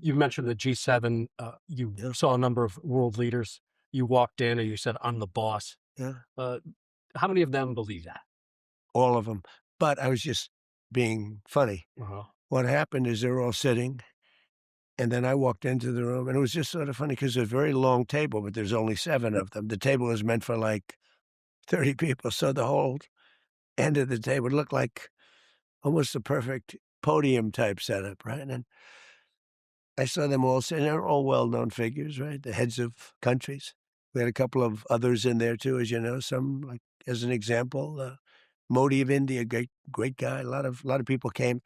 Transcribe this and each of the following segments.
You mentioned the G7. You Yeah, saw a number of world leaders. You walked in and you said, "I'm the boss." yeah, Uh, how many of them believe that? all of them. But I was just being funny. Uh-huh. What happened is they were all sitting, and then I walked into the room, and it was just sort of funny because it's a very long table, but there's only 7 of them. The table is meant for, like, 30 people, so the whole end of the table looked like almost a perfect podium type setup, right? And I saw them all sitting. They're all well-known figures, right? The heads of countries. We had a couple of others in there too, as you know, some, like, as an example, Modi of India, great guy. A lot of people came.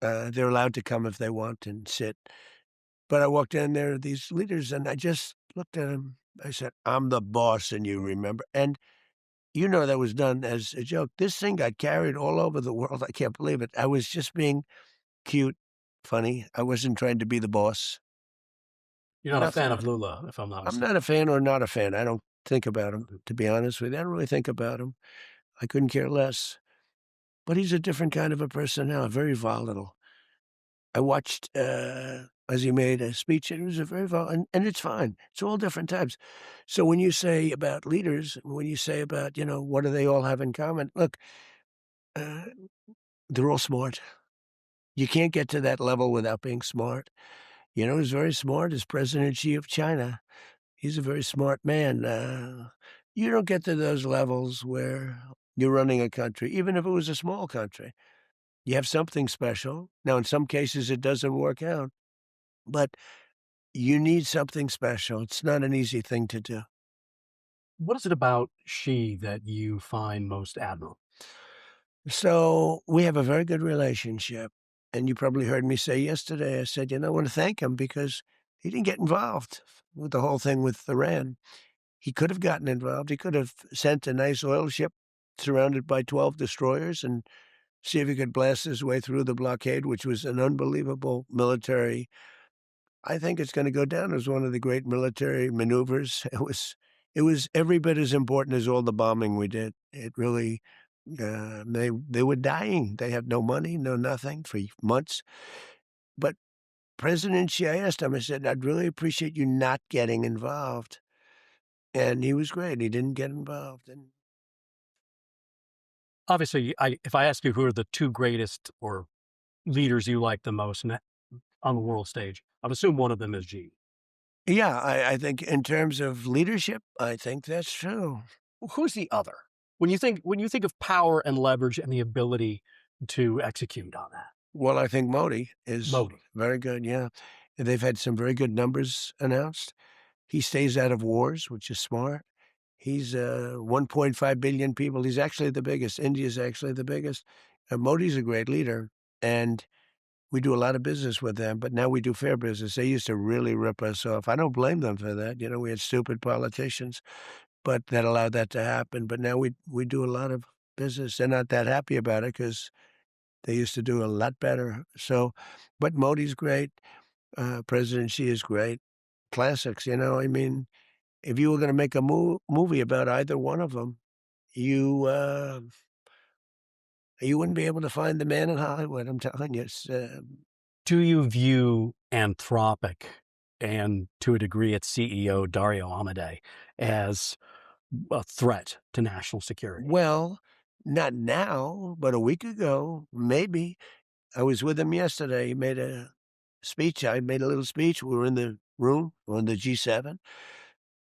They're allowed to come if they want and sit. But I walked in there, these leaders, and I just looked at them. I said, "I'm the boss, and you remember?" And that was done as a joke. This thing got carried all over the world. I can't believe it. I was just being cute, funny. I wasn't trying to be the boss. You're not a fan Nothing. of Lula, if I'm not I'm not mistaken. a fan or not a fan. I don't think about him, to be honest with you. I don't really think about him. I couldn't care less. But he's a different kind of a person now, very volatile. I watched, as he made a speech, and it was a very and it's fine. It's all different types. So when you say about leaders, when you say about, what do they all have in common? Look, uh, they're all smart. You can't get to that level without being smart. Who's very smart is President Xi of China. He's a very smart man. You don't get to those levels where you're running a country, even if it was a small country. You have something special. Now, in some cases, it doesn't work out, but you need something special. It's not an easy thing to do. What is it about she that you find most admirable? So we have a very good relationship. And you probably heard me say yesterday, I said, I want to thank him because he didn't get involved with the whole thing with Iran. He could have gotten involved. He could have sent a nice oil ship surrounded by 12 destroyers and see if he could blast his way through the blockade, which was an unbelievable military. I think it's gonna go down as one of the great military maneuvers. It was every bit as important as all the bombing we did. It really, they were dying. They had no money, no nothing for months. But President Xi, I asked him, I said, "I'd really appreciate you not getting involved." And he was great. He didn't get involved, and Obviously, if I ask you who are the two greatest or leaders you like the most on the world stage, I'd assume one of them is G. yeah, I think in terms of leadership, I think that's true. Who's the other? When you think of power and leverage and the ability to execute on that, Well, I think Modi is Modi. very good, yeah. They've had some very good numbers announced. He stays out of wars, which is smart. He's 1.5 billion people. He's actually the biggest. India's actually the biggest. Modi's a great leader, and we do a lot of business with them, but now we do fair business. They used to really rip us off. I don't blame them for that. We had stupid politicians, but that allowed that to happen. But now we do a lot of business. They're not that happy about it because they used to do a lot better. So, but Modi's great. President Xi is great. Classics, I mean, if you were gonna make a movie about either one of them, you, you wouldn't be able to find the man in Hollywood, I'm telling you. Do you view Anthropic and, to a degree, its CEO, Dario Amodei, as a threat to national security? Well, not now, but a week ago, maybe. I was with him yesterday. He made a speech. I made a little speech. We were in the room on the G7,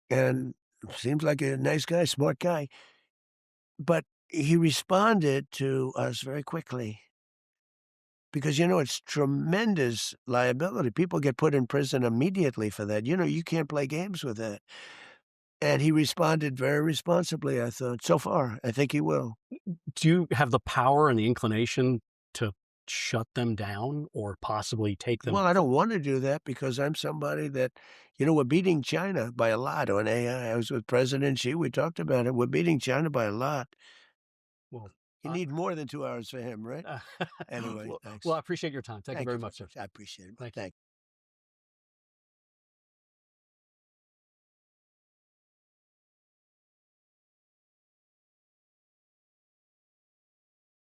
and seems like a nice guy, smart guy. But he responded to us very quickly because, it's tremendous liability. People get put in prison immediately for that. You can't play games with that. And he responded very responsibly, I thought. So far, I think he will. Do you have the power and the inclination to shut them down or possibly take them Well, I over? don't want to do that because I'm somebody that, we're beating China by a lot on AI. I was with President Xi. We talked about it. We're beating China by a lot. Well, You uh, need more than 2 hours for him, right? Anyway, well, thanks. I appreciate your time. Thank you Thank you very very much, sir. much. I appreciate it. Thank you. Thank